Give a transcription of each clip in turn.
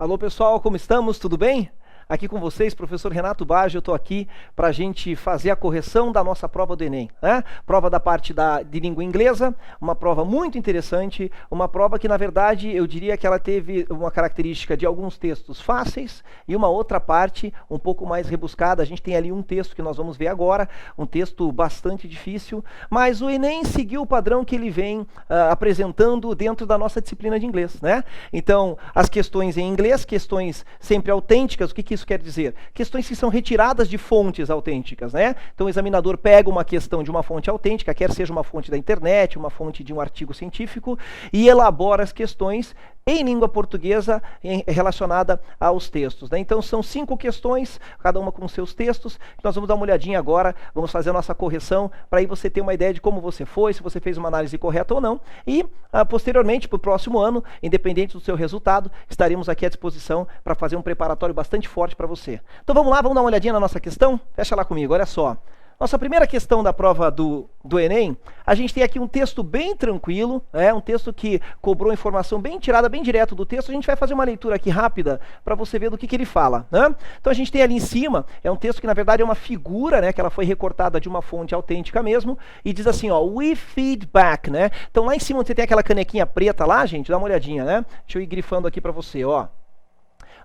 Alô pessoal, como estamos? Tudo bem? Aqui com vocês, professor Renato Baggio, eu estou aqui para a gente fazer a correção da nossa prova do Enem, né? Prova da parte de língua inglesa, uma prova muito interessante, uma prova que na verdade eu diria que ela teve uma característica de alguns textos fáceis e uma outra parte um pouco mais rebuscada. A gente tem ali um texto que nós vamos ver agora, um texto bastante difícil, mas o Enem seguiu o padrão que ele vem apresentando dentro da nossa disciplina de inglês, né? Então, as questões em inglês, questões sempre autênticas, o que isso quer dizer? Questões que são retiradas de fontes autênticas, né? Então o examinador pega uma questão de uma fonte autêntica, quer seja uma fonte da internet, uma fonte de um artigo científico, e elabora as questões em língua portuguesa relacionada aos textos, né? Então são 5 questões, cada uma com seus textos. Nós vamos dar uma olhadinha agora, vamos fazer a nossa correção, para aí você ter uma ideia de como você foi, se você fez uma análise correta ou não. E posteriormente, para o próximo ano, independente do seu resultado, estaremos aqui à disposição para fazer um preparatório bastante forte para você. Então vamos lá, vamos dar uma olhadinha na nossa questão? Fecha lá comigo, olha só. Nossa primeira questão da prova do Enem, a gente tem aqui um texto bem tranquilo, um texto que cobrou informação bem tirada, bem direto do texto. A gente vai fazer uma leitura aqui rápida para você ver do que ele fala, né? Então a gente tem ali em cima, é um texto que na verdade é uma figura, né, que ela foi recortada de uma fonte autêntica mesmo, e diz assim, ó, we feedback, né? Então lá em cima onde você tem aquela canequinha preta lá, gente, dá uma olhadinha, né? Deixa eu ir grifando aqui para você, ó.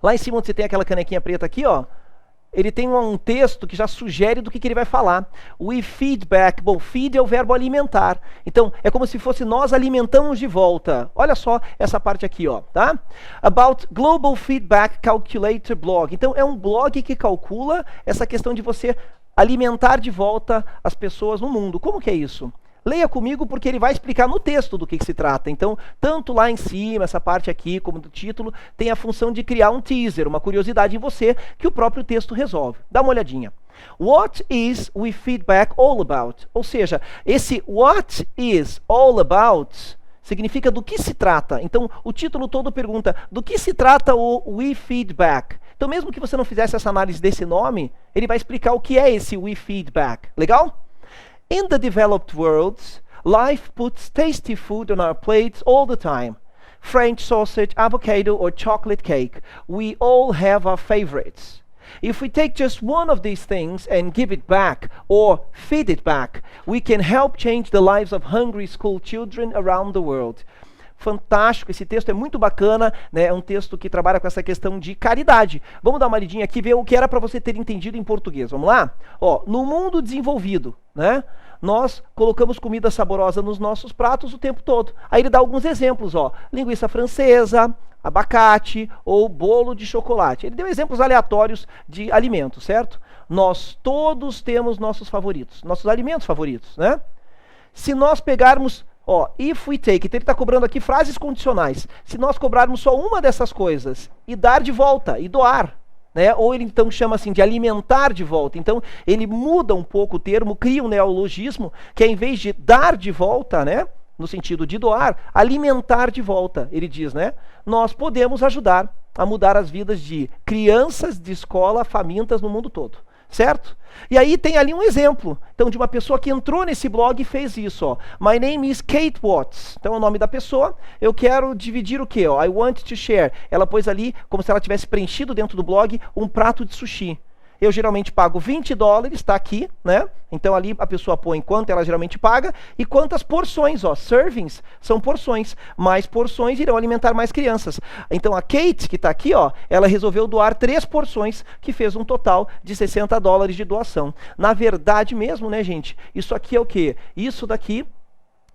Lá em cima onde você tem aquela canequinha preta aqui, ó, ele tem um texto que já sugere do que ele vai falar. We feedback. Bom, feed é o verbo alimentar. Então, é como se fosse nós alimentamos de volta. Olha só essa parte aqui, ó, tá? About Global Feedback Calculator Blog. Então, é um blog que calcula essa questão de você alimentar de volta as pessoas no mundo. Como que é isso? Leia comigo porque ele vai explicar no texto do que se trata. Então, tanto lá em cima, essa parte aqui, como do título, tem a função de criar um teaser, uma curiosidade em você, que o próprio texto resolve. Dá uma olhadinha. What is we feedback all about? Ou seja, esse what is all about significa do que se trata. Então, o título todo pergunta do que se trata o we feedback. Então, mesmo que você não fizesse essa análise desse nome, ele vai explicar o que é esse we feedback. Legal? In the developed world, life puts tasty food on our plates all the time. French sausage, avocado, or chocolate cake. We all have our favorites. If we take just one of these things and give it back, or feed it back, we can help change the lives of hungry school children around the world. Fantástico, esse texto é muito bacana, né? É um texto que trabalha com essa questão de caridade. Vamos dar uma lidinha aqui e ver o que era para você ter entendido em português. Vamos lá? Ó, no mundo desenvolvido, né? Nós colocamos comida saborosa nos nossos pratos o tempo todo. Aí ele dá alguns exemplos, ó. Linguiça francesa, abacate ou bolo de chocolate. Ele deu exemplos aleatórios de alimentos, certo? Nós todos temos nossos favoritos, nossos alimentos favoritos, né? Se nós pegarmos, ó, if we take, então ele está cobrando aqui frases condicionais. Se nós cobrarmos só uma dessas coisas e dar de volta, e doar, né? Ou ele então chama assim de alimentar de volta. Então ele muda um pouco o termo, cria um neologismo, que é em vez de dar de volta, né, no sentido de doar, alimentar de volta. Ele diz, né? Nós podemos ajudar a mudar as vidas de crianças de escola famintas no mundo todo. Certo? E aí tem ali um exemplo, então, de uma pessoa que entrou nesse blog e fez isso, ó. My name is Kate Watts. Então é o nome da pessoa. Eu quero dividir o quê? Ó? I want to share. Ela pôs ali, como se ela tivesse preenchido dentro do blog, um prato de sushi. Eu geralmente pago $20, está aqui, né? Então ali a pessoa põe quanto ela geralmente paga e quantas porções, ó, servings são porções. Mais porções irão alimentar mais crianças. Então a Kate, que está aqui, ó, ela resolveu doar 3 porções, que fez um total de $60 de doação. Na verdade mesmo, né, gente? Isso aqui é o quê? Isso daqui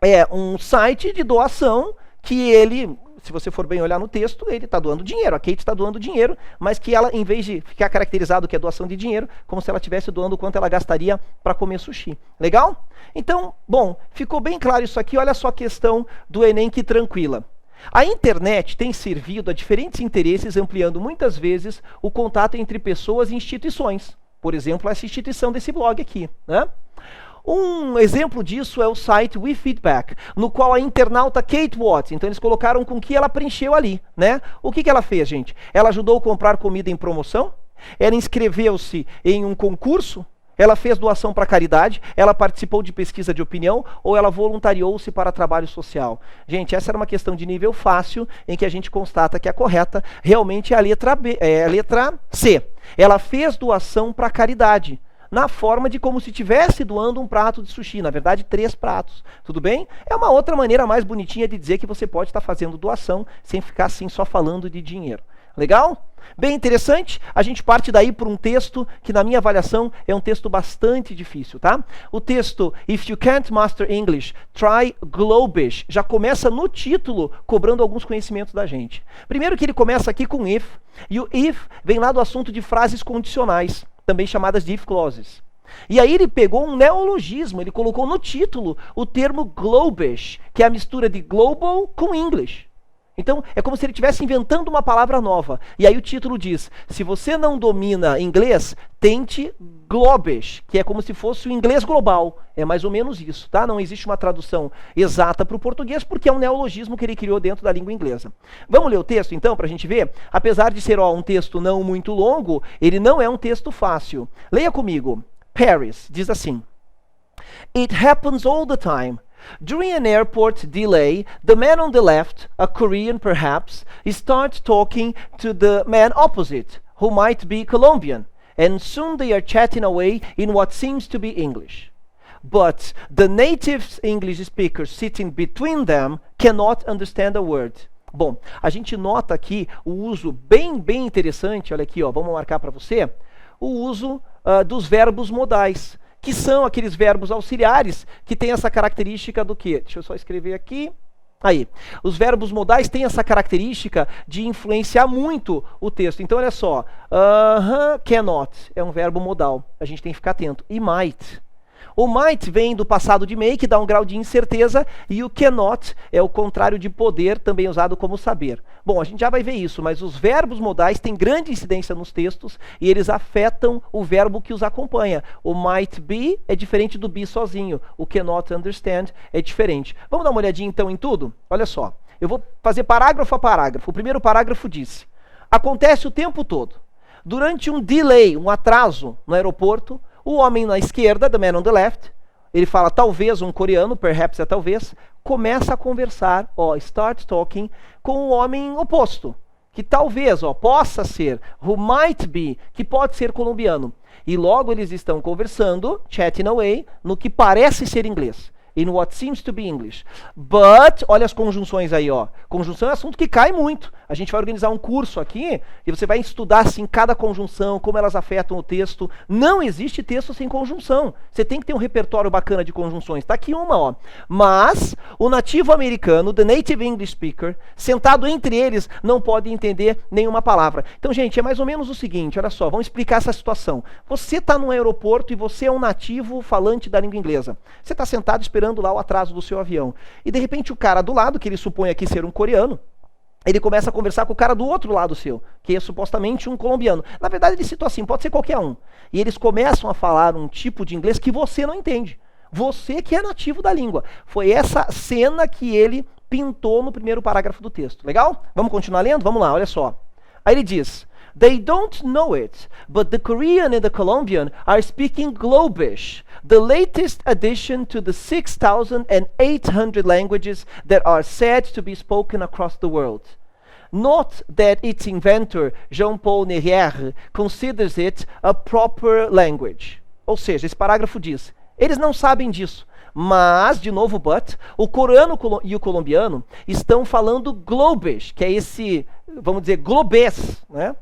é um site de doação que ele, se você for bem olhar no texto, ele está doando dinheiro, a Kate está doando dinheiro, mas que ela, em vez de ficar caracterizado que é doação de dinheiro, como se ela estivesse doando quanto ela gastaria para comer sushi. Legal? Então, bom, ficou bem claro isso aqui. Olha só a questão do Enem, que tranquila. A internet tem servido a diferentes interesses, ampliando muitas vezes o contato entre pessoas e instituições. Por exemplo, essa instituição desse blog aqui, né? Um exemplo disso é o site WeFeedback, no qual a internauta Kate Watts, então eles colocaram com que ela preencheu ali, né? O que ela fez, gente? Ela ajudou a comprar comida em promoção, ela inscreveu-se em um concurso, ela fez doação para caridade, ela participou de pesquisa de opinião ou ela voluntariou-se para trabalho social? Gente, essa era uma questão de nível fácil em que a gente constata que a correta realmente é a letra B, é a letra C. Ela fez doação para caridade, na forma de como se estivesse doando um prato de sushi, na verdade 3 pratos, tudo bem? É uma outra maneira mais bonitinha de dizer que você pode estar fazendo doação sem ficar assim só falando de dinheiro. Legal? Bem interessante, a gente parte daí para um texto que na minha avaliação é um texto bastante difícil, tá? O texto If You Can't Master English, Try Globish, já começa no título cobrando alguns conhecimentos da gente. Primeiro que ele começa aqui com if, e o if vem lá do assunto de frases condicionais, também chamadas de if clauses. E aí ele pegou um neologismo, ele colocou no título o termo globish, que é a mistura de global com English. Então, é como se ele estivesse inventando uma palavra nova. E aí o título diz, se você não domina inglês, tente globish, que é como se fosse o inglês global. É mais ou menos isso, tá? Não existe uma tradução exata para o português, porque é um neologismo que ele criou dentro da língua inglesa. Vamos ler o texto, então, para a gente ver? Apesar de ser um texto não muito longo, ele não é um texto fácil. Leia comigo. Paris diz assim, It happens all the time. During an airport delay, the man on the left, a Korean perhaps, starts talking to the man opposite, who might be Colombian, and soon they are chatting away in what seems to be English. But the native English speaker sitting between them cannot understand a word. Bom, a gente nota aqui o uso bem interessante, olha aqui, ó, vamos marcar para você, o uso dos verbos modais, que são aqueles verbos auxiliares que têm essa característica do quê? Deixa eu só escrever aqui. Aí, os verbos modais têm essa característica de influenciar muito o texto. Então, olha só, cannot é um verbo modal, a gente tem que ficar atento. E might. O might vem do passado de may, que dá um grau de incerteza, e o cannot é o contrário de poder, também usado como saber. Bom, a gente já vai ver isso, mas os verbos modais têm grande incidência nos textos e eles afetam o verbo que os acompanha. O might be é diferente do be sozinho, o cannot understand é diferente. Vamos dar uma olhadinha então em tudo? Olha só, eu vou fazer parágrafo a parágrafo. O primeiro parágrafo diz, acontece o tempo todo. Durante um delay, um atraso no aeroporto, o homem na esquerda, the man on the left, ele fala talvez um coreano, perhaps é talvez, começa a conversar, start talking, com o homem oposto, que talvez, possa ser, who might be, que pode ser colombiano. E logo eles estão conversando, chatting away, no que parece ser inglês. In what seems to be English. But, olha as conjunções aí, ó. Conjunção é assunto que cai muito. A gente vai organizar um curso aqui e você vai estudar assim cada conjunção, como elas afetam o texto. Não existe texto sem conjunção. Você tem que ter um repertório bacana de conjunções. Tá aqui uma, ó. Mas o nativo americano, the native English speaker, sentado entre eles, não pode entender nenhuma palavra. Então, gente, é mais ou menos o seguinte, olha só, vamos explicar essa situação. Você está num aeroporto e você é um nativo falante da língua inglesa. Você está sentado esperando lá o atraso do seu avião. E de repente o cara do lado, que ele supõe aqui ser um coreano, ele começa a conversar com o cara do outro lado seu, que é supostamente um colombiano. Na verdade ele citou assim, pode ser qualquer um. E eles começam a falar um tipo de inglês que você não entende. Você que é nativo da língua. Foi essa cena que ele pintou no primeiro parágrafo do texto. Legal? Vamos continuar lendo? Vamos lá, olha só. Aí ele diz, They don't know it, but the Korean and the Colombian are speaking Globish, the latest addition to the 6,800 languages that are said to be spoken across the world. Note that its inventor, Jean-Paul Nerrière, considers it a proper language. Ou seja, esse parágrafo diz, eles não sabem disso. Mas, de novo, o coreano e o colombiano estão falando Globish, que é esse, vamos dizer, globês, né?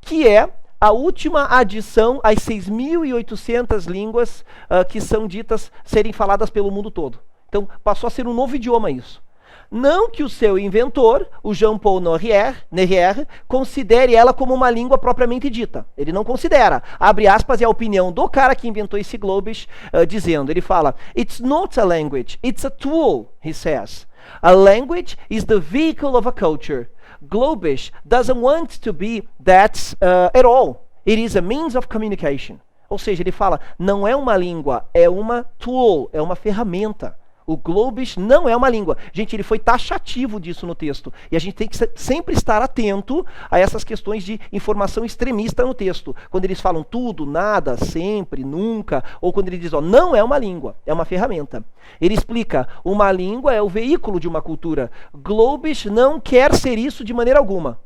Que é a última adição às 6.800 línguas que são ditas serem faladas pelo mundo todo. Então, passou a ser um novo idioma isso. Não que o seu inventor, o Jean-Paul Nerrière, considere ela como uma língua propriamente dita. Ele não considera. Abre aspas, é a opinião do cara que inventou esse Globish, dizendo, ele fala, It's not a language, it's a tool, he says. A language is the vehicle of a culture. Globish doesn't want to be that at all. It is a means of communication. Ou seja, ele fala, não é uma língua, é uma tool, é uma ferramenta. O Globish não é uma língua. Gente, ele foi taxativo disso no texto. E a gente tem que sempre estar atento a essas questões de informação extremista no texto. Quando eles falam tudo, nada, sempre, nunca, ou quando ele diz, ó, não é uma língua, é uma ferramenta. Ele explica, uma língua é o veículo de uma cultura. Globish não quer ser isso de maneira alguma.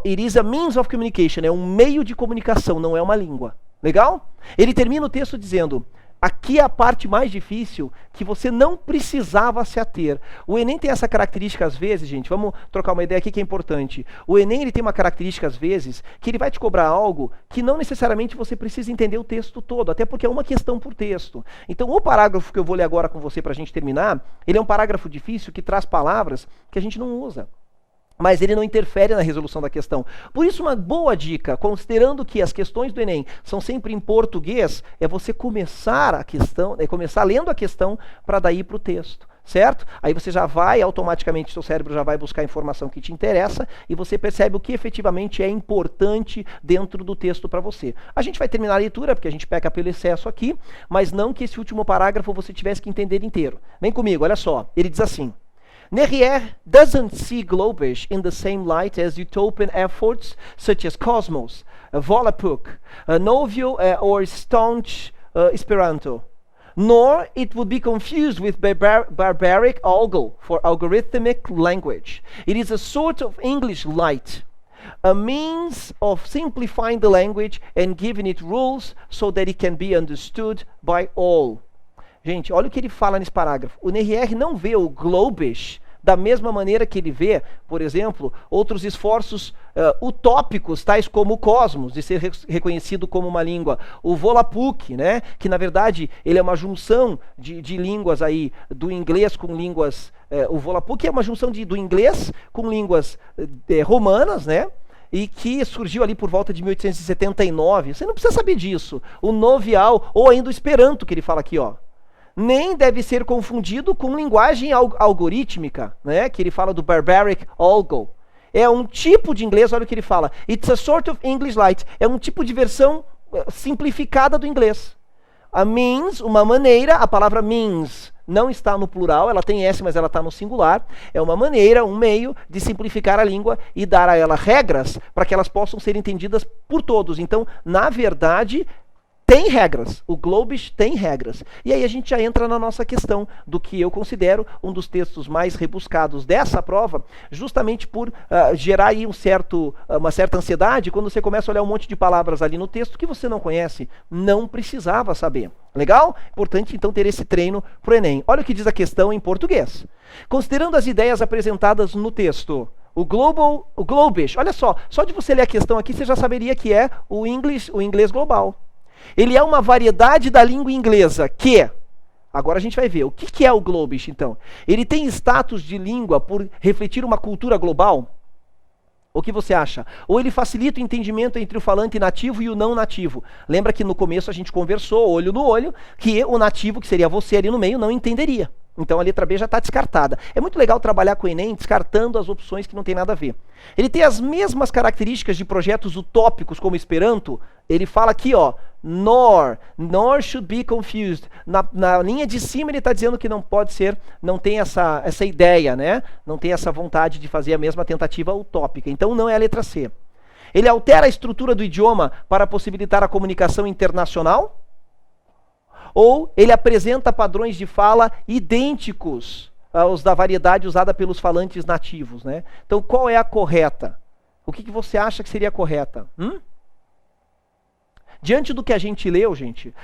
It is a means of communication, é um meio de comunicação, não é uma língua. Legal? Ele termina o texto dizendo, aqui é a parte mais difícil que você não precisava se ater. O Enem tem essa característica às vezes, gente, vamos trocar uma ideia aqui que é importante. O Enem ele tem uma característica às vezes que ele vai te cobrar algo que não necessariamente você precisa entender o texto todo, até porque é uma questão por texto. Então o parágrafo que eu vou ler agora com você para a gente terminar, ele é um parágrafo difícil que traz palavras que a gente não usa. Mas ele não interfere na resolução da questão. Por isso, uma boa dica, considerando que as questões do Enem são sempre em português, é você começar a questão, começar lendo a questão para daí ir para o texto, certo? Aí você já vai, automaticamente, seu cérebro já vai buscar a informação que te interessa e você percebe o que efetivamente é importante dentro do texto para você. A gente vai terminar a leitura, porque a gente peca pelo excesso aqui, mas não que esse último parágrafo você tivesse que entender inteiro. Vem comigo, olha só, ele diz assim, Nerrière doesn't see Globish in the same light as utopian efforts such as Cosmos, Volapük, Novio or staunch Esperanto. Nor it would be confused with barbaric Algol for algorithmic language. It is a sort of English light, a means of simplifying the language and giving it rules so that it can be understood by all. Gente, olha o que ele fala nesse parágrafo. O Nerrière não vê o Globish da mesma maneira que ele vê, por exemplo, outros esforços utópicos, tais como o Cosmos, de ser reconhecido como uma língua. O Volapük, né, que na verdade ele é uma junção de línguas aí, do inglês com línguas... o Volapük é uma junção do inglês com línguas romanas, né? E que surgiu ali por volta de 1879. Você não precisa saber disso. O Novial, ou ainda o Esperanto, que ele fala aqui, ó. Nem deve ser confundido com linguagem algorítmica, né? Que ele fala do barbaric algol. É um tipo de inglês, olha o que ele fala. It's a sort of English light. É um tipo de versão simplificada do inglês. A means, uma maneira, a palavra means não está no plural, ela tem S, mas ela está no singular. É uma maneira, um meio de simplificar a língua e dar a ela regras para que elas possam ser entendidas por todos. Então, na verdade... tem regras, o Globish tem regras. E aí a gente já entra na nossa questão do que eu considero um dos textos mais rebuscados dessa prova, justamente por gerar aí uma certa ansiedade, quando você começa a olhar um monte de palavras ali no texto que você não conhece, não precisava saber. Legal? Importante então ter esse treino para o Enem. Olha o que diz a questão em português. Considerando as ideias apresentadas no texto, o Globish, olha só de você ler a questão aqui, você já saberia que é o inglês global. Ele é uma variedade da língua inglesa que, agora a gente vai ver, o que é o Globish então? Ele tem status de língua por refletir uma cultura global? O que você acha? Ou ele facilita o entendimento entre o falante nativo e o não nativo? Lembra que no começo a gente conversou, olho no olho, que o nativo, que seria você ali no meio, não entenderia. Então a letra B já está descartada. É muito legal trabalhar com o Enem descartando as opções que não tem nada a ver. Ele tem as mesmas características de projetos utópicos como Esperanto. Ele fala aqui, ó, nor should be confused. Na linha de cima ele está dizendo que não pode ser, não tem essa ideia, né? Não tem essa vontade de fazer a mesma tentativa utópica. Então não é a letra C. Ele altera a estrutura do idioma para possibilitar a comunicação internacional? Ou ele apresenta padrões de fala idênticos aos da variedade usada pelos falantes nativos, né? Então, qual é a correta? O que você acha que seria a correta? Diante do que a gente leu, gente,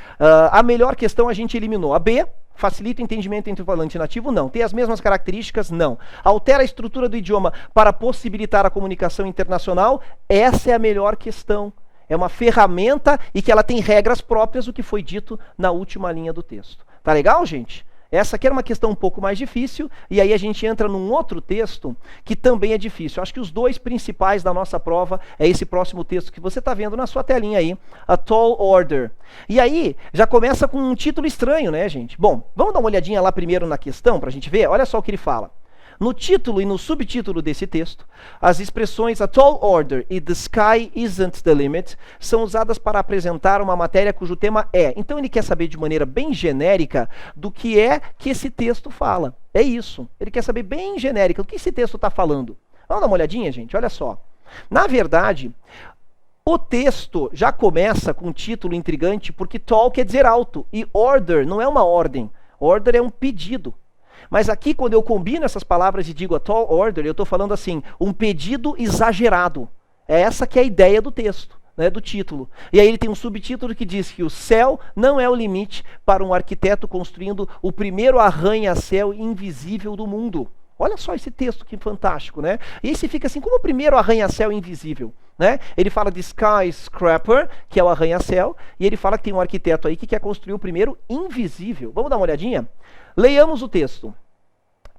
a melhor questão a gente eliminou. A B, facilita o entendimento entre o falante nativo? Não. Tem as mesmas características? Não. Altera a estrutura do idioma para possibilitar a comunicação internacional? Essa é a melhor questão. É uma ferramenta e que ela tem regras próprias, o que foi dito na última linha do texto. Tá legal, gente? Essa aqui era uma questão um pouco mais difícil, e aí a gente entra num outro texto que também é difícil. Acho que os dois principais da nossa prova é esse próximo texto que você está vendo na sua telinha aí, A Tall Order. E aí, já começa com um título estranho, né, gente? Bom, vamos dar uma olhadinha lá primeiro na questão, para a gente ver? Olha só o que ele fala. No título e no subtítulo desse texto, as expressões a tall order e the sky isn't the limit são usadas para apresentar uma matéria cujo tema é. Então ele quer saber de maneira bem genérica do que é que esse texto fala. É isso. Ele quer saber bem genérica do que esse texto está falando. Vamos dar uma olhadinha, gente? Olha só. Na verdade, o texto já começa com um título intrigante porque tall quer dizer alto e order não é uma ordem. Order é um pedido. Mas aqui, quando eu combino essas palavras e digo a tall order, eu estou falando assim, um pedido exagerado. É essa que é a ideia do texto, né, do título. E aí ele tem um subtítulo que diz que o céu não é o limite para um arquiteto construindo o primeiro arranha-céu invisível do mundo. Olha só esse texto que fantástico, né? E aí você fica assim, como o primeiro arranha-céu invisível? Né? Ele fala de skyscraper, que é o arranha-céu, e ele fala que tem um arquiteto aí que quer construir o primeiro invisível. Vamos dar uma olhadinha? Leiamos o texto.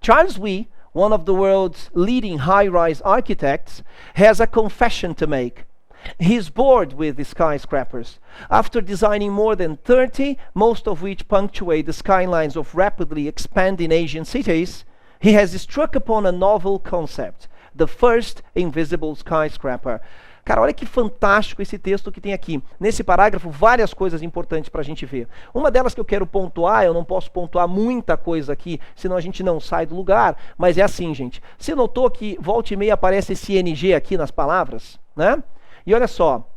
Charles Wee, one of the world's leading high-rise architects, has a confession to make. He's bored with the skyscrapers. After designing more than 30, most of which punctuate the skylines of rapidly expanding Asian cities, he has struck upon a novel concept, the first invisible skyscraper. Cara, olha que fantástico esse texto que tem aqui. Nesse parágrafo, várias coisas importantes para a gente ver. Uma delas que eu quero pontuar, eu não posso pontuar muita coisa aqui, senão a gente não sai do lugar, mas é assim, gente. Você notou que volta e meia aparece esse NG aqui nas palavras, né? E olha só,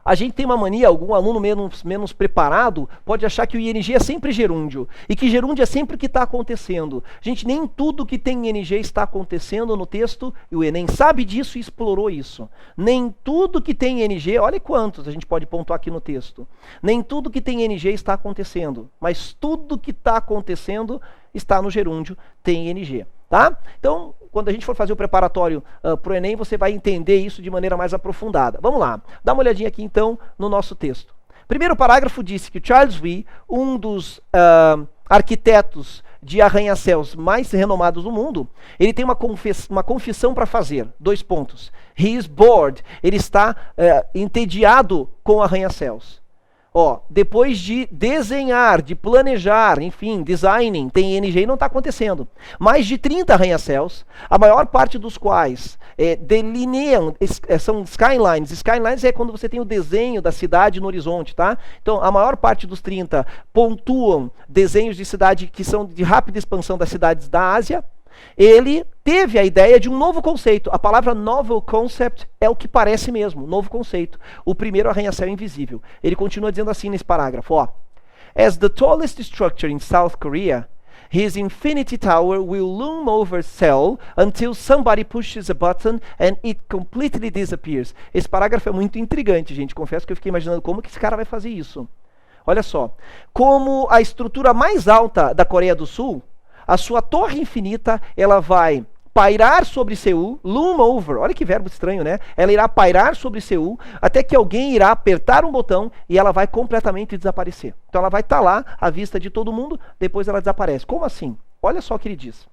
a gente tem uma mania, algum aluno menos preparado pode achar que o ING é sempre gerúndio, e que gerúndio é sempre o que está acontecendo. Gente, nem tudo que tem ING está acontecendo no texto, e o Enem sabe disso e explorou isso. Nem tudo que tem ING, olha quantos a gente pode pontuar aqui no texto. Nem tudo que tem ING está acontecendo, mas tudo que está acontecendo está no gerúndio, tem ING. Tá? Então, quando a gente for fazer o preparatório para o Enem, você vai entender isso de maneira mais aprofundada. Vamos lá, dá uma olhadinha aqui então no nosso texto. Primeiro parágrafo disse que o Charles Wee, um dos arquitetos de arranha-céus mais renomados do mundo, ele tem uma confissão para fazer. 2 pontos. He is bored, ele está entediado com arranha-céus. Ó, depois de desenhar, de planejar, enfim, designing, tem ING e não está acontecendo. Mais de 30 arranha-céus, a maior parte dos quais delineiam, são skylines. Skylines é quando você tem o desenho da cidade no horizonte, tá? Então, a maior parte dos 30 pontuam desenhos de cidade que são de rápida expansão das cidades da Ásia. Ele teve a ideia de um novo conceito. A palavra novel concept é o que parece mesmo, novo conceito. O primeiro arranha-céu invisível. Ele continua dizendo assim nesse parágrafo, ó. As the tallest structure in South Korea, his infinity tower will loom over Seoul until somebody pushes a button and it completely disappears. Esse parágrafo é muito intrigante, gente. Confesso que eu fiquei imaginando como que esse cara vai fazer isso. Olha só. Como a estrutura mais alta da Coreia do Sul, a sua torre infinita, ela vai pairar sobre Seul, loom over, olha que verbo estranho, né? Ela irá pairar sobre Seul, até que alguém irá apertar um botão e ela vai completamente desaparecer. Então ela vai estar lá, à vista de todo mundo, depois ela desaparece. Como assim? Olha só o que ele diz.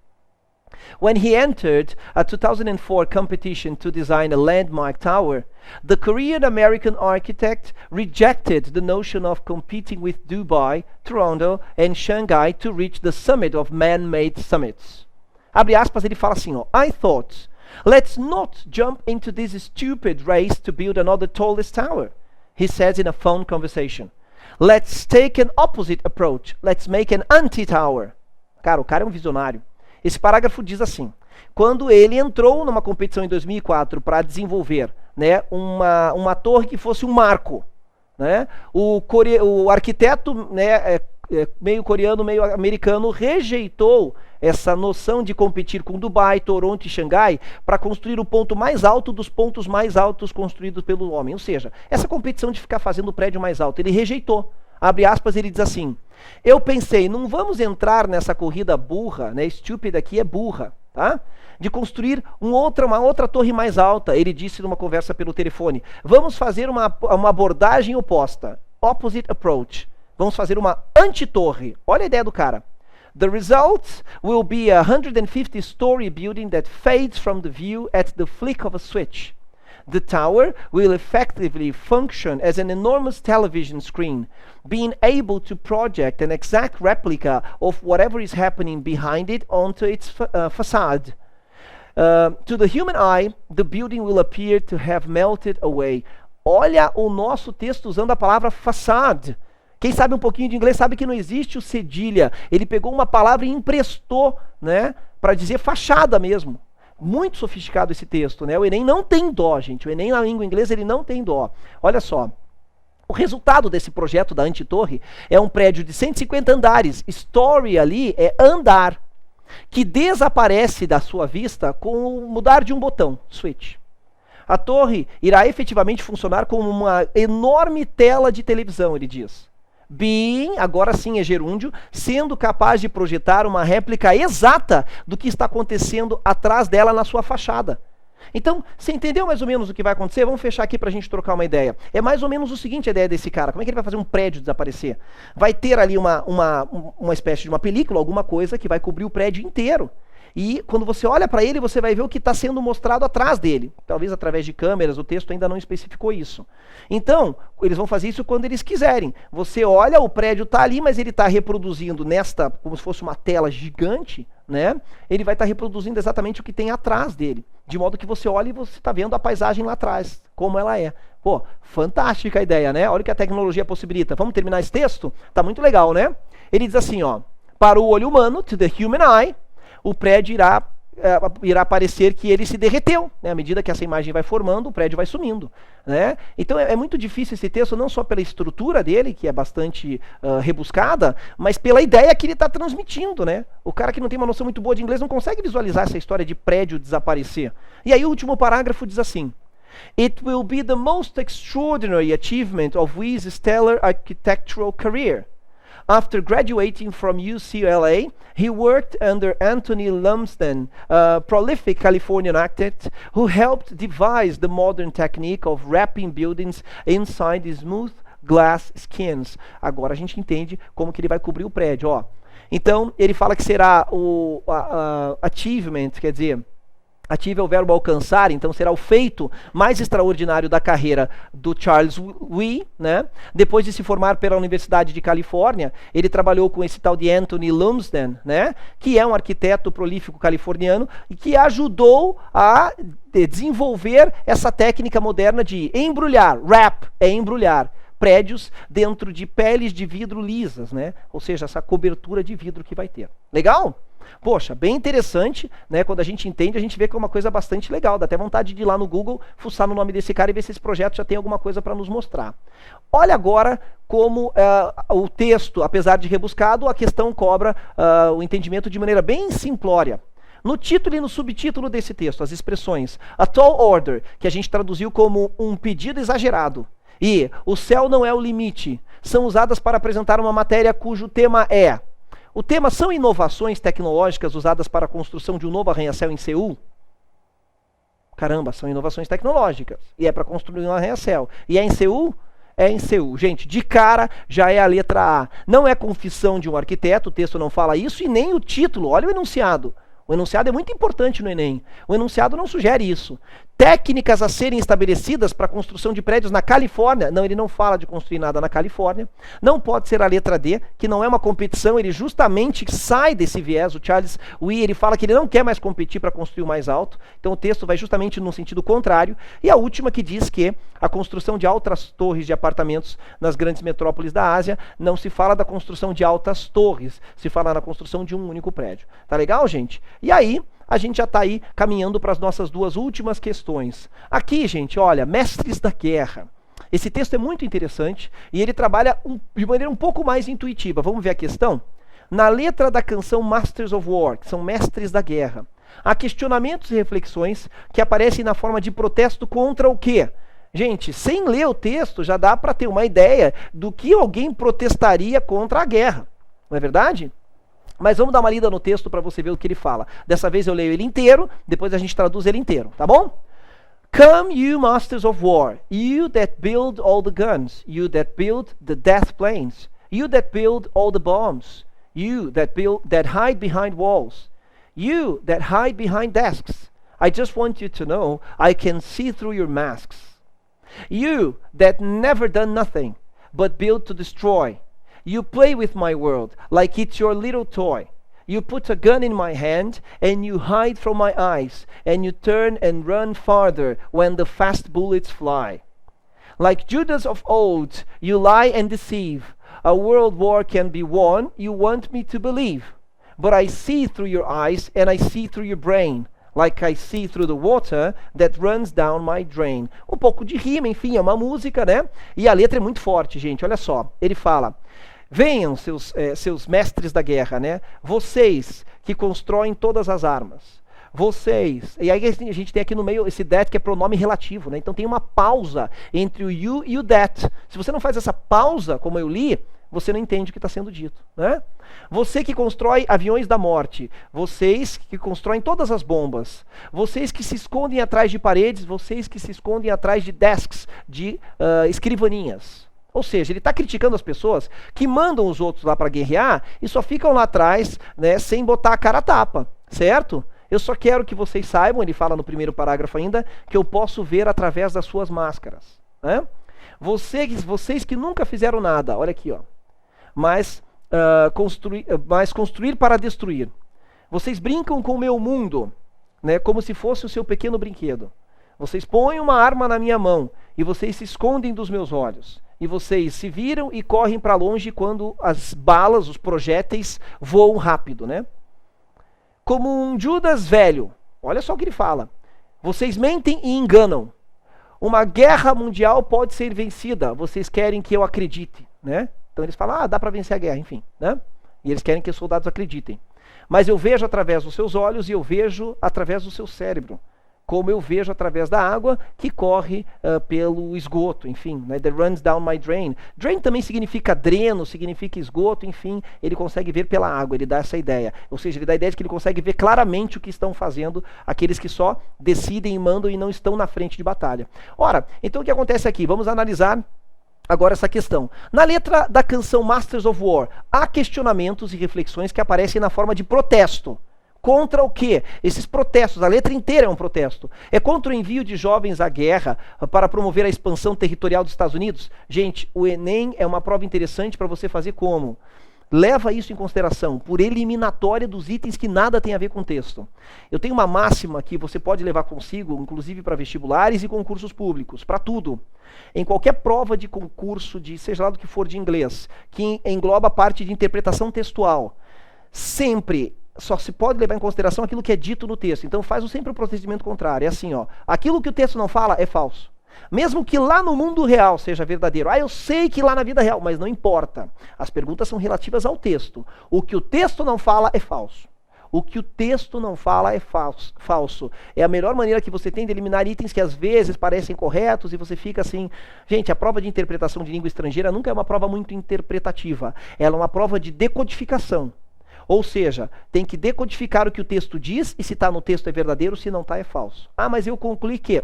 When he entered a 2004 competition to design a landmark tower, the Korean-American architect rejected the notion of competing with Dubai, Toronto and Shanghai to reach the summit of man-made summits. Abre aspas, ele fala assim, ó, I thought, let's not jump into this stupid race to build another tallest tower, he says in a phone conversation. Let's take an opposite approach. Let's make an anti-tower. Cara, o cara é um visionário. Esse parágrafo diz assim, quando ele entrou numa competição em 2004 para desenvolver, né, uma torre que fosse um marco, né, o arquiteto, né, meio coreano, meio americano, rejeitou essa noção de competir com Dubai, Toronto e Xangai para construir o ponto mais alto dos pontos mais altos construídos pelo homem. Ou seja, essa competição de ficar fazendo o prédio mais alto, ele rejeitou. Abre aspas, ele diz assim, eu pensei, não vamos entrar nessa corrida burra, né, estúpida aqui é burra, tá? De construir uma outra torre mais alta, ele disse numa conversa pelo telefone. Vamos fazer uma abordagem oposta, opposite approach. Vamos fazer uma anti-torre. Olha a ideia do cara. The result will be a 150-story building that fades from the view at the flick of a switch. The tower will effectively function as an enormous television screen, being able to project an exact replica of whatever is happening behind it onto its facade. To the human eye, the building will appear to have melted away. Olha o nosso texto usando a palavra facade. Quem sabe um pouquinho de inglês sabe que não existe o cedilha. Ele pegou uma palavra e emprestou, né, para dizer fachada mesmo. Muito sofisticado esse texto, né? O Enem não tem dó, gente. O Enem na língua inglesa ele não tem dó. Olha só. O resultado desse projeto da Antitorre é um prédio de 150 andares. Story ali é andar, que desaparece da sua vista com o mudar de um botão, switch. A torre irá efetivamente funcionar como uma enorme tela de televisão, ele diz. Being, agora sim é gerúndio, sendo capaz de projetar uma réplica exata do que está acontecendo atrás dela na sua fachada. Então, você entendeu mais ou menos o que vai acontecer? Vamos fechar aqui para a gente trocar uma ideia. É mais ou menos o seguinte a ideia desse cara. Como é que ele vai fazer um prédio desaparecer? Vai ter ali uma espécie de uma película, alguma coisa que vai cobrir o prédio inteiro. E quando você olha para ele, você vai ver o que está sendo mostrado atrás dele. Talvez através de câmeras, o texto ainda não especificou isso. Então, eles vão fazer isso quando eles quiserem. Você olha, o prédio está ali, mas ele está reproduzindo nesta, como se fosse uma tela gigante, né? Ele vai estar reproduzindo exatamente o que tem atrás dele. De modo que você olha e você está vendo a paisagem lá atrás, como ela é. Pô, fantástica a ideia, né? Olha o que a tecnologia possibilita. Vamos terminar esse texto? Tá muito legal, né? Ele diz assim, ó. Para o olho humano, to the human eye, o prédio irá parecer que ele se derreteu, né? À medida que essa imagem vai formando, o prédio vai sumindo, né? Então é muito difícil esse texto, não só pela estrutura dele, que é bastante rebuscada, mas pela ideia que ele está transmitindo, né? O cara que não tem uma noção muito boa de inglês não consegue visualizar essa história de prédio desaparecer. E aí o último parágrafo diz assim: It will be the most extraordinary achievement of Wee's stellar architectural career. After graduating from UCLA, he worked under Anthony Lumsden, a prolific Californian architect who helped devise the modern technique of wrapping buildings inside smooth glass skins. Agora a gente entende como que ele vai cobrir o prédio, ó. Então, ele fala que será o achievement, quer dizer, ative é o verbo alcançar, então será o feito mais extraordinário da carreira do Charles Wee, né? Depois de se formar pela Universidade de Califórnia, ele trabalhou com esse tal de Anthony Lumsden, né? Que é um arquiteto prolífico californiano e que ajudou a desenvolver essa técnica moderna de embrulhar, wrap é embrulhar, prédios dentro de peles de vidro lisas, né? Ou seja, essa cobertura de vidro que vai ter. Legal? Poxa, bem interessante, né? Quando a gente entende, a gente vê que é uma coisa bastante legal. Dá até vontade de ir lá no Google, fuçar no nome desse cara e ver se esse projeto já tem alguma coisa para nos mostrar. Olha agora como o texto, apesar de rebuscado, a questão cobra o entendimento de maneira bem simplória. No título e no subtítulo desse texto, as expressões a tall order, que a gente traduziu como um pedido exagerado, e o céu não é o limite, são usadas para apresentar uma matéria cujo tema é... O tema são inovações tecnológicas usadas para a construção de um novo arranha-céu em Seul? Caramba, são inovações tecnológicas. E é para construir um arranha-céu. E é em Seul? É em Seul. Gente, de cara já é a letra A. Não é confissão de um arquiteto, o texto não fala isso, e nem o título. Olha o enunciado. O enunciado é muito importante no Enem. O enunciado não sugere isso. Técnicas a serem estabelecidas para a construção de prédios na Califórnia. Não, ele não fala de construir nada na Califórnia. Não pode ser a letra D, que não é uma competição, ele justamente sai desse viés. O Charles Wee, ele fala que ele não quer mais competir para construir o mais alto. Então o texto vai justamente no sentido contrário. E a última que diz que a construção de altas torres de apartamentos nas grandes metrópoles da Ásia, não se fala da construção de altas torres, se fala na construção de um único prédio. Tá legal, gente? E aí, a gente já está aí caminhando para as nossas duas últimas questões. Aqui, gente, olha, mestres da guerra. Esse texto é muito interessante e ele trabalha de maneira um pouco mais intuitiva. Vamos ver a questão? Na letra da canção Masters of War, que são mestres da guerra, há questionamentos e reflexões que aparecem na forma de protesto contra o quê? Gente, sem ler o texto já dá para ter uma ideia do que alguém protestaria contra a guerra. Não é verdade? Mas vamos dar uma lida no texto para você ver o que ele fala. Dessa vez eu leio ele inteiro, depois a gente traduz ele inteiro, tá bom? Come, you masters of war, you that build all the guns, you that build the death planes, you that build all the bombs, you that hide behind walls, you that hide behind desks. I just want you to know I can see through your masks. You that never done nothing but build to destroy. You play with my world like it's your little toy. You put a gun in my hand and you hide from my eyes and you turn and run farther when the fast bullets fly. Like Judas of old, you lie and deceive. A world war can be won, you want me to believe. But I see through your eyes and I see through your brain. Like I see through the water that runs down my drain. Um pouco de rima, enfim, é uma música, né? E a letra é muito forte, gente, olha só. Ele fala: venham seus mestres da guerra, né? Vocês que constroem todas as armas. Vocês. E aí a gente tem aqui no meio esse that que é pronome relativo, né? Então tem uma pausa entre o you e o that. Se você não faz essa pausa, como eu li, você não entende o que está sendo dito, né? Você que constrói aviões da morte, vocês que constroem todas as bombas, vocês que se escondem atrás de paredes, vocês que se escondem atrás de desks, de escrivaninhas. Ou seja, ele está criticando as pessoas que mandam os outros lá para guerrear e só ficam lá atrás, né, sem botar a cara a tapa, certo? Eu só quero que vocês saibam, ele fala no primeiro parágrafo ainda, que eu posso ver através das suas máscaras, né? Vocês que nunca fizeram nada, olha aqui, ó. Mas construir para destruir. Vocês brincam com o meu mundo, né, como se fosse o seu pequeno brinquedo. Vocês põem uma arma na minha mão e vocês se escondem dos meus olhos. E vocês se viram e correm para longe quando as balas, os projéteis, voam rápido, né? Como um Judas velho. Olha só o que ele fala. Vocês mentem e enganam. Uma guerra mundial pode ser vencida. Vocês querem que eu acredite, né? Então eles falam, dá para vencer a guerra, enfim, né? E eles querem que os soldados acreditem. Mas eu vejo através dos seus olhos e eu vejo através do seu cérebro. Como eu vejo através da água que corre pelo esgoto, enfim, né? That runs down my drain. Drain também significa dreno, significa esgoto, enfim, ele consegue ver pela água, ele dá essa ideia. Ou seja, ele dá a ideia de que ele consegue ver claramente o que estão fazendo aqueles que só decidem e mandam e não estão na frente de batalha. Ora, então o que acontece aqui? Vamos analisar agora essa questão. Na letra da canção Masters of War, há questionamentos e reflexões que aparecem na forma de protesto. Contra o quê? Esses protestos, a letra inteira é um protesto. É contra o envio de jovens à guerra para promover a expansão territorial dos Estados Unidos? Gente, o Enem é uma prova interessante para você fazer como? Leva isso em consideração, por eliminatória dos itens que nada tem a ver com o texto. Eu tenho uma máxima que você pode levar consigo, inclusive para vestibulares e concursos públicos, para tudo. Em qualquer prova de concurso, de seja lá do que for de inglês, que engloba a parte de interpretação textual, sempre só se pode levar em consideração aquilo que é dito no texto. Então faz sempre o procedimento contrário. É assim, ó. Aquilo que o texto não fala é falso. Mesmo que lá no mundo real seja verdadeiro. Eu sei que lá na vida real, mas não importa. As perguntas são relativas ao texto. O que o texto não fala é falso. O que o texto não fala é falso. É a melhor maneira que você tem de eliminar itens que às vezes parecem corretos e você fica assim... Gente, a prova de interpretação de língua estrangeira nunca é uma prova muito interpretativa. Ela é uma prova de decodificação. Ou seja, tem que decodificar o que o texto diz e se está no texto é verdadeiro, se não está é falso. Mas eu concluí que...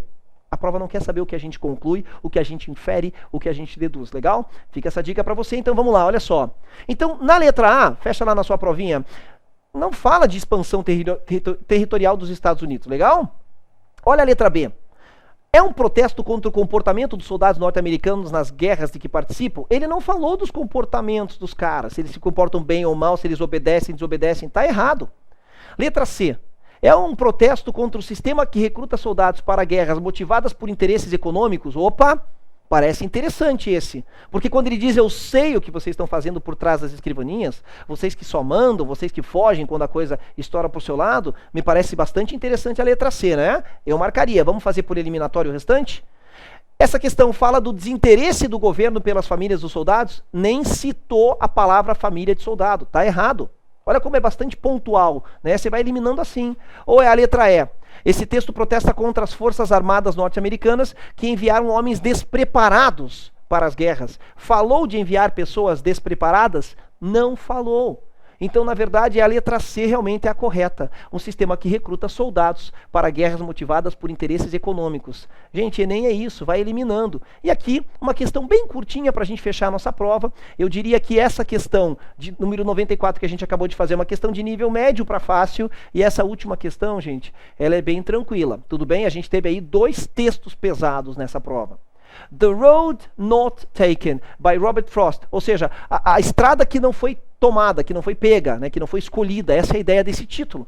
A prova não quer saber o que a gente conclui, o que a gente infere, o que a gente deduz. Legal? Fica essa dica para você. Então vamos lá, olha só. Então na letra A, fecha lá na sua provinha, não fala de expansão territorial dos Estados Unidos. Legal? Olha a letra B. É um protesto contra o comportamento dos soldados norte-americanos nas guerras de que participam? Ele não falou dos comportamentos dos caras, se eles se comportam bem ou mal, se eles obedecem, desobedecem. Está errado. Letra C. É um protesto contra o sistema que recruta soldados para guerras motivadas por interesses econômicos? Opa! Parece interessante esse. Porque quando ele diz, eu sei o que vocês estão fazendo por trás das escrivaninhas, vocês que só mandam, vocês que fogem quando a coisa estoura para o seu lado, me parece bastante interessante a letra C, né? Eu marcaria. Vamos fazer por eliminatório o restante? Essa questão fala do desinteresse do governo pelas famílias dos soldados? Nem citou a palavra família de soldado. Tá errado. Olha como é bastante pontual, né? Você vai eliminando assim. Ou é a letra E. Esse texto protesta contra as forças armadas norte-americanas que enviaram homens despreparados para as guerras. Falou de enviar pessoas despreparadas? Não falou. Então, na verdade, a letra C realmente é a correta. Um sistema que recruta soldados para guerras motivadas por interesses econômicos. Gente, Enem é isso, vai eliminando. E aqui, uma questão bem curtinha para a gente fechar a nossa prova. Eu diria que essa questão de número 94 que a gente acabou de fazer é uma questão de nível médio para fácil. E essa última questão, gente, ela é bem tranquila. Tudo bem? A gente teve aí 2 textos pesados nessa prova. The Road Not Taken, by Robert Frost. Ou seja, a estrada que não foi tomada, que não foi pega, né, que não foi escolhida. Essa é a ideia desse título.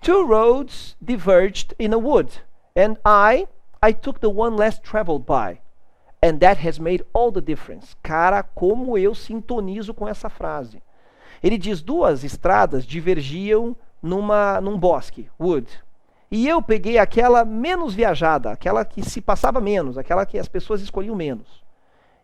Two roads diverged in a wood, and I took the one less traveled by. And that has made all the difference. Cara, como eu sintonizo com essa frase. Ele diz, 2 estradas divergiam num bosque, wood. E eu peguei aquela menos viajada, aquela que se passava menos, aquela que as pessoas escolhiam menos.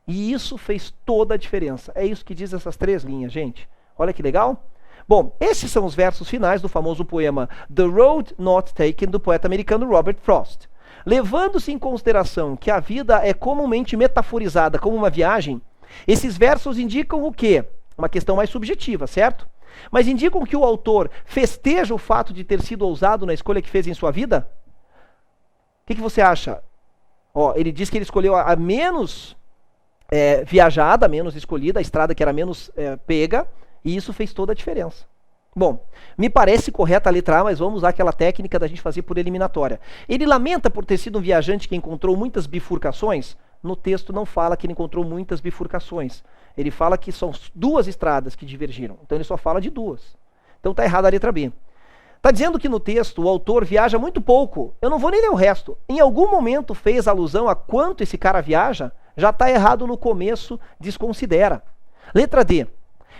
E isso fez toda a diferença. É isso que diz essas 3 linhas, gente. Olha que legal. Bom, esses são os versos finais do famoso poema The Road Not Taken, do poeta americano Robert Frost. Levando-se em consideração que a vida é comumente metaforizada como uma viagem, esses versos indicam o quê? Uma questão mais subjetiva, certo? Mas indicam que o autor festeja o fato de ter sido ousado na escolha que fez em sua vida? O que você acha? Ele diz que ele escolheu a menos viajada, a menos escolhida, a estrada que era menos pega, e isso fez toda a diferença. Bom, me parece correta a letra A, mas vamos usar aquela técnica da gente fazer por eliminatória. Ele lamenta por ter sido um viajante que encontrou muitas bifurcações. No texto não fala que ele encontrou muitas bifurcações. Ele fala que são 2 estradas que divergiram. Então ele só fala de 2. Então está errada a letra B. Está dizendo que no texto o autor viaja muito pouco. Eu não vou nem ler o resto. Em algum momento fez alusão a quanto esse cara viaja? Já está errado no começo, desconsidera. Letra D.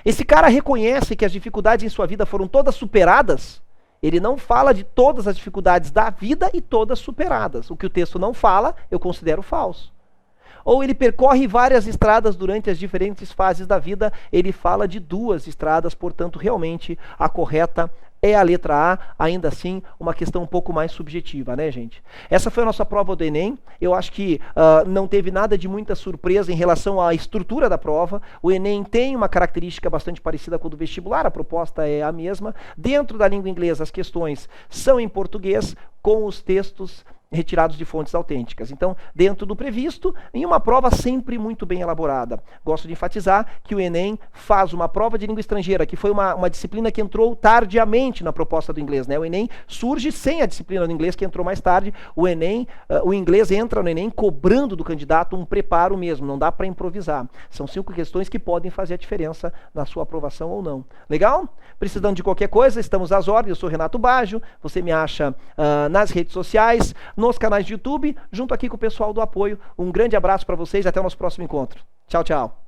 Esse cara reconhece que as dificuldades em sua vida foram todas superadas? Ele não fala de todas as dificuldades da vida e todas superadas. O que o texto não fala, eu considero falso. Ou ele percorre várias estradas durante as diferentes fases da vida, ele fala de 2 estradas, portanto, realmente a correta é a letra A, ainda assim, uma questão um pouco mais subjetiva, né, gente? Essa foi a nossa prova do Enem. Eu acho que não teve nada de muita surpresa em relação à estrutura da prova. O Enem tem uma característica bastante parecida com a do vestibular, a proposta é a mesma. Dentro da língua inglesa, as questões são em português, com os textos retirados de fontes autênticas. Então, dentro do previsto, em uma prova sempre muito bem elaborada. Gosto de enfatizar que o Enem faz uma prova de língua estrangeira, que foi uma disciplina que entrou tardiamente na proposta do inglês, né? O Enem surge sem a disciplina do inglês, que entrou mais tarde. O Enem, o inglês entra no Enem cobrando do candidato um preparo mesmo, não dá para improvisar. São 5 questões que podem fazer a diferença na sua aprovação ou não. Legal? Precisando de qualquer coisa, estamos às ordens. Eu sou Renato Baggio, você me acha nas redes sociais, nos canais de YouTube, junto aqui com o pessoal do apoio. Um grande abraço para vocês e até o nosso próximo encontro. Tchau, tchau.